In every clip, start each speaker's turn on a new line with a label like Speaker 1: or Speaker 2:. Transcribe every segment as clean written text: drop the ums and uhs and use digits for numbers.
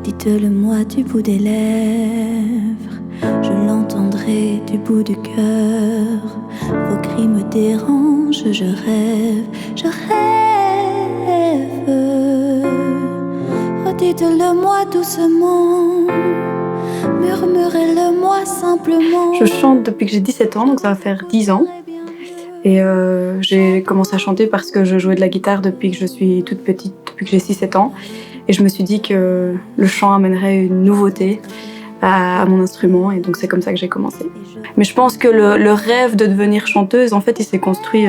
Speaker 1: Dites-le-moi du bout des lèvres, je l'entendrai du bout du cœur. Vos cris me dérangent, je rêve, je rêve. Redites-le-moi doucement, murmurez-le-moi simplement.
Speaker 2: Je chante depuis que j'ai 17 ans, donc ça va faire 10 ans. Et j'ai commencé à chanter parce que je jouais de la guitare depuis que je suis toute petite, depuis que j'ai 6-7 ans. Et je me suis dit que le chant amènerait une nouveauté à mon instrument, et donc c'est comme ça que j'ai commencé. Mais je pense que le rêve de devenir chanteuse, en fait, il s'est construit,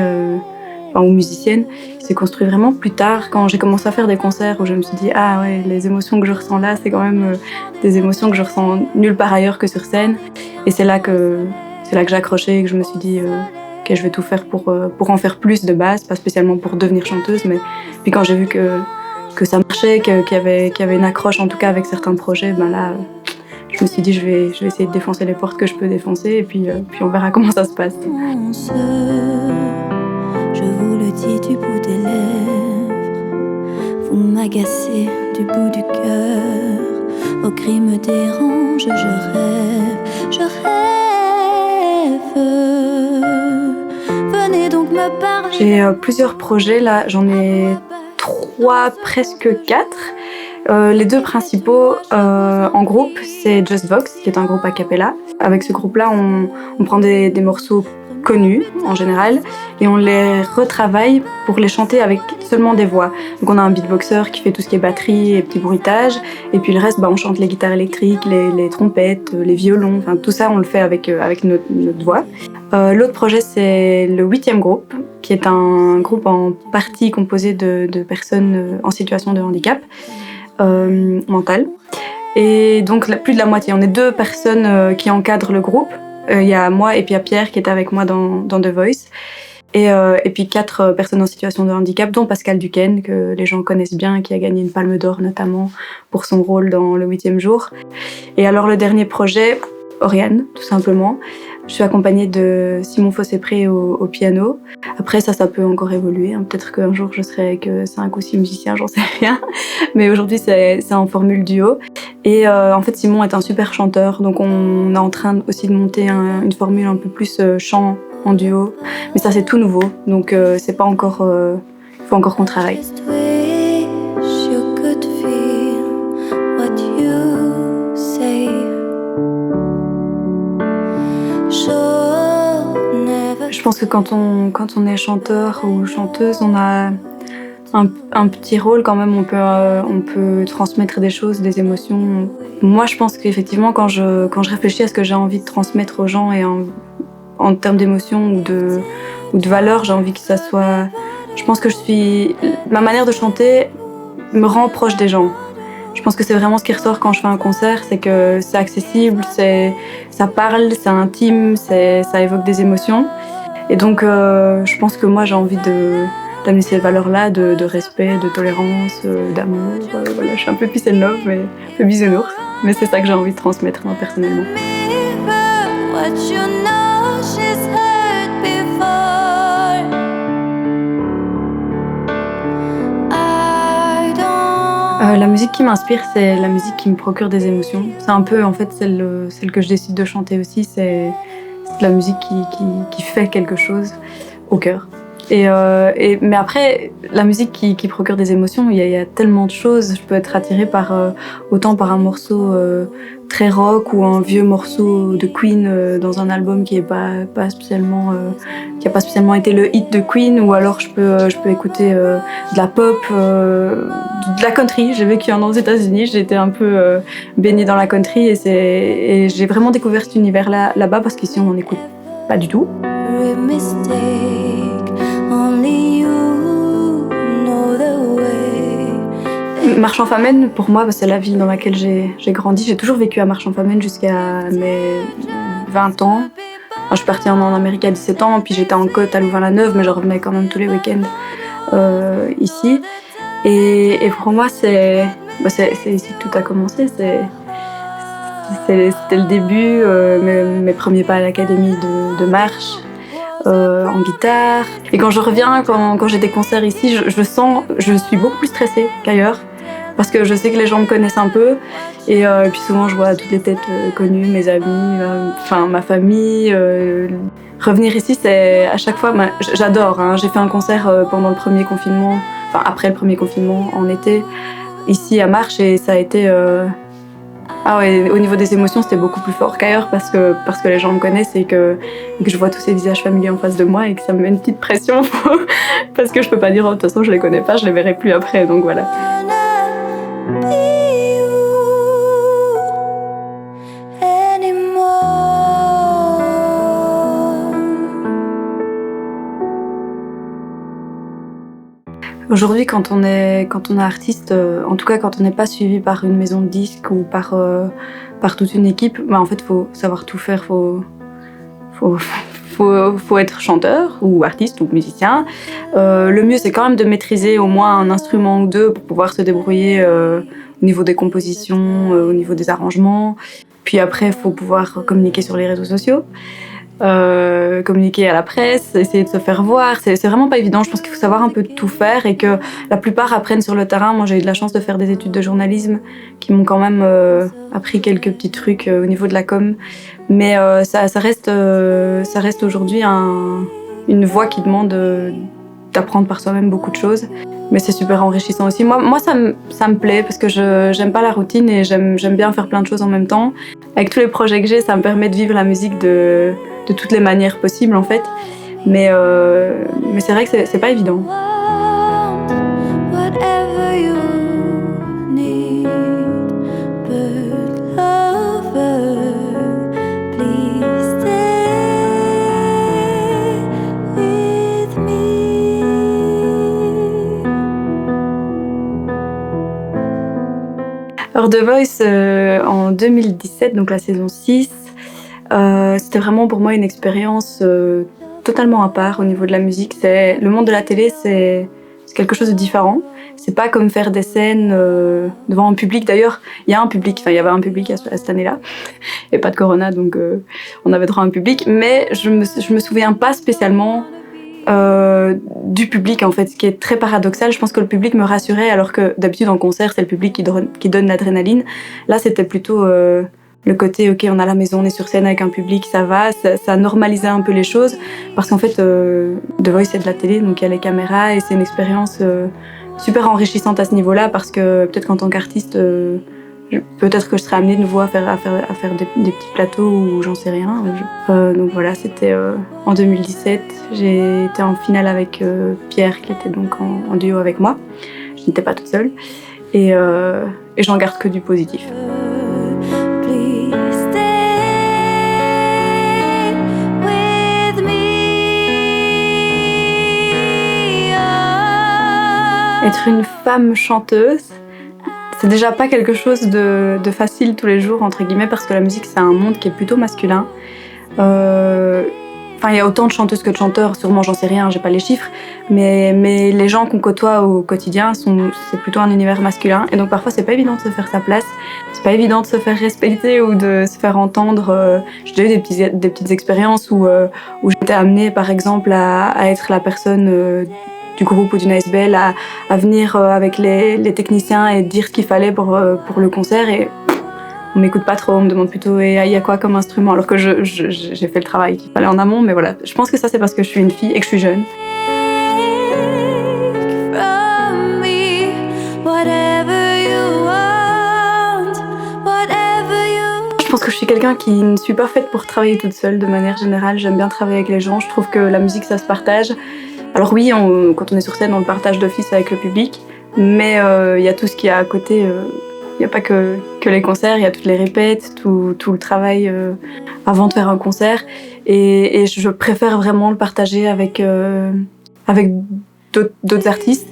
Speaker 2: ou musicienne, il s'est construit vraiment plus tard, quand j'ai commencé à faire des concerts où je me suis dit « Ah ouais, les émotions que je ressens là, c'est quand même des émotions que je ressens nulle part ailleurs que sur scène. » Et c'est là que j'ai accroché et que je me suis dit que je vais tout faire pour en faire plus de base, pas spécialement pour devenir chanteuse, mais puis quand j'ai vu que ça marchait, qu'il y avait une accroche en tout cas avec certains projets, ben là, je me suis dit je vais essayer de défoncer les portes que je peux défoncer, et puis on verra comment ça se passe.
Speaker 1: Je vous le dis du bout des lèvres, vous m'agacez du bout du cœur. Vos cris me dérangent, je rêve, je rêve. Venez donc me parler.
Speaker 2: J'ai plusieurs projets là, j'en ai 3, presque 4. Les 2 principaux en groupe, c'est Just Vox, qui est un groupe a cappella. Avec ce groupe-là, on prend des morceaux connus en général et on les retravaille pour les chanter avec seulement des voix. Donc on a un beatboxer qui fait tout ce qui est batterie et petits bruitages, et puis le reste, on chante les guitares électriques, les trompettes, les violons, enfin tout ça on le fait avec notre voix. L'autre projet, c'est le 8e groupe, qui est un groupe en partie composé de personnes en situation de handicap mental. Et donc plus de la moitié, on est 2 personnes qui encadrent le groupe. Il y a moi et puis il y a Pierre qui est avec moi dans The Voice. Et puis 4 personnes en situation de handicap, dont Pascal Duquesne, que les gens connaissent bien, qui a gagné une Palme d'Or notamment pour son rôle dans Le 8e jour. Et alors le dernier projet, Oriane, tout simplement. Je suis accompagnée de Simon Fossé-Pré au piano. Après ça peut encore évoluer, hein. Peut-être qu'un jour je serai avec 5 ou 6 musiciens, j'en sais rien. Mais aujourd'hui c'est en formule duo. Et en fait Simon est un super chanteur, donc on est en train aussi de monter une formule un peu plus chant en duo. Mais ça c'est tout nouveau, donc c'est pas encore... il faut encore qu'on travaille. Je pense que quand on est chanteur ou chanteuse, on a un petit rôle quand même. On peut transmettre des choses, des émotions. Moi, je pense qu'effectivement, quand je réfléchis à ce que j'ai envie de transmettre aux gens et en termes d'émotions ou de valeurs, j'ai envie que ça soit... Je pense que ma manière de chanter me rend proche des gens. Je pense que c'est vraiment ce qui ressort quand je fais un concert, c'est que c'est accessible, ça parle, c'est intime, ça évoque des émotions. Et donc, je pense que moi, j'ai envie d'amener ces valeurs-là, de respect, de tolérance, d'amour. Voilà, je suis un peu peace and love, mais un peu bisounours. Mais c'est ça que j'ai envie de transmettre, moi, personnellement. La musique qui m'inspire, c'est la musique qui me procure des émotions. C'est un peu, en fait, celle que je décide de chanter aussi, c'est la musique qui fait quelque chose au cœur. Mais après, la musique qui procure des émotions, il y a tellement de choses. Je peux être attirée autant par un morceau très rock ou un vieux morceau de Queen dans un album qui a pas spécialement été le hit de Queen, ou alors je peux écouter de la pop, de la country. J'ai vécu un an aux États-Unis, j'ai été un peu baignée dans la country, et j'ai vraiment découvert cet univers là-bas, parce qu'ici on n'en écoute pas du tout. Marchand-Famenne, pour moi, c'est la ville dans laquelle j'ai grandi. J'ai toujours vécu à Marchand-Famenne jusqu'à mes 20 ans. Enfin, je suis partie en Amérique à 17 ans, puis j'étais en côte à Louvain-la-Neuve, mais je revenais quand même tous les week-ends ici. Et pour moi, c'est ici que tout a commencé. C'était le début, mes premiers pas à l'académie de marche. En guitare. Et quand je reviens, quand j'ai des concerts ici, je suis beaucoup plus stressée qu'ailleurs, parce que je sais que les gens me connaissent un peu, Et puis souvent, je vois toutes les têtes connues, mes amis, ma famille. Revenir ici, c'est à chaque fois, j'adore. Hein. J'ai fait un concert pendant le premier confinement, après le premier confinement, en été, ici à Marches, et ça a été... Ah ouais, au niveau des émotions, c'était beaucoup plus fort qu'ailleurs parce que les gens me connaissent et que je vois tous ces visages familiers en face de moi et que ça me met une petite pression parce que je peux pas dire, oh, de toute façon, je les connais pas, je les verrai plus après, donc voilà. Aujourd'hui, quand on est artiste, en tout cas quand on n'est pas suivi par une maison de disques ou par toute une équipe, en fait, faut savoir tout faire. Faut être chanteur ou artiste ou musicien. Le mieux, c'est quand même de maîtriser au moins un instrument ou deux pour pouvoir se débrouiller au niveau des compositions, au niveau des arrangements. Puis après, il faut pouvoir communiquer sur les réseaux sociaux. Communiquer à la presse, essayer de se faire voir, c'est vraiment pas évident. Je pense qu'il faut savoir un peu tout faire et que la plupart apprennent sur le terrain. Moi, j'ai eu de la chance de faire des études de journalisme qui m'ont quand même appris quelques petits trucs au niveau de la com. Mais ça reste aujourd'hui une voie qui demande d'apprendre par soi-même beaucoup de choses. Mais c'est super enrichissant aussi. Moi ça me plaît parce que j'aime pas la routine et j'aime bien faire plein de choses en même temps. Avec tous les projets que j'ai, ça me permet de vivre la musique de toutes les manières possibles en fait. Mais c'est vrai que c'est pas évident. Alors The Voice, en 2017, donc la saison 6, c'était vraiment pour moi une expérience totalement à part au niveau de la musique. Le monde de la télé, c'est quelque chose de différent. C'est pas comme faire des scènes devant un public. D'ailleurs, il y avait un public à cette année-là, et pas de corona, donc on avait droit à un public. Mais je me souviens pas spécialement du public en fait, ce qui est très paradoxal. Je pense que le public me rassurait alors que d'habitude en concert c'est le public qui donne l'adrénaline. Là c'était plutôt le côté ok, on a la maison, on est sur scène avec un public, ça va, ça normalisait un peu les choses parce qu'en fait The Voice c'est de la télé, donc il y a les caméras et c'est une expérience super enrichissante à ce niveau-là parce que peut-être qu'en tant qu'artiste peut-être que je serais amenée de nouveau à faire des petits plateaux ou j'en sais rien. Donc voilà, c'était en 2017. J'ai été en finale avec Pierre qui était donc en duo avec moi. Je n'étais pas toute seule et j'en garde que du positif. Être une femme chanteuse, c'est déjà pas quelque chose de facile tous les jours, entre guillemets, parce que la musique, c'est un monde qui est plutôt masculin. Il y a autant de chanteuses que de chanteurs, sûrement, j'en sais rien, j'ai pas les chiffres, mais les gens qu'on côtoie au quotidien, c'est plutôt un univers masculin, et donc parfois, c'est pas évident de se faire sa place, c'est pas évident de se faire respecter ou de se faire entendre. J'ai déjà eu des petites expériences où j'étais amenée, par exemple, à être la personne du groupe ou d'une ASBL à venir avec les techniciens et dire ce qu'il fallait pour le concert et on m'écoute pas trop, on me demande plutôt il y a quoi comme instrument alors que j'ai fait le travail qu'il fallait en amont, mais voilà, je pense que ça c'est parce que je suis une fille et que je suis jeune. Je pense que je suis quelqu'un qui ne suis pas faite pour travailler toute seule de manière générale, j'aime bien travailler avec les gens, je trouve que la musique ça se partage. Alors oui, quand on est sur scène, on le partage d'office avec le public, mais il y a tout ce qu'il y a à côté. Il n'y a pas que les concerts, il y a toutes les répètes, tout le travail avant de faire un concert. Et je préfère vraiment le partager avec d'autres artistes.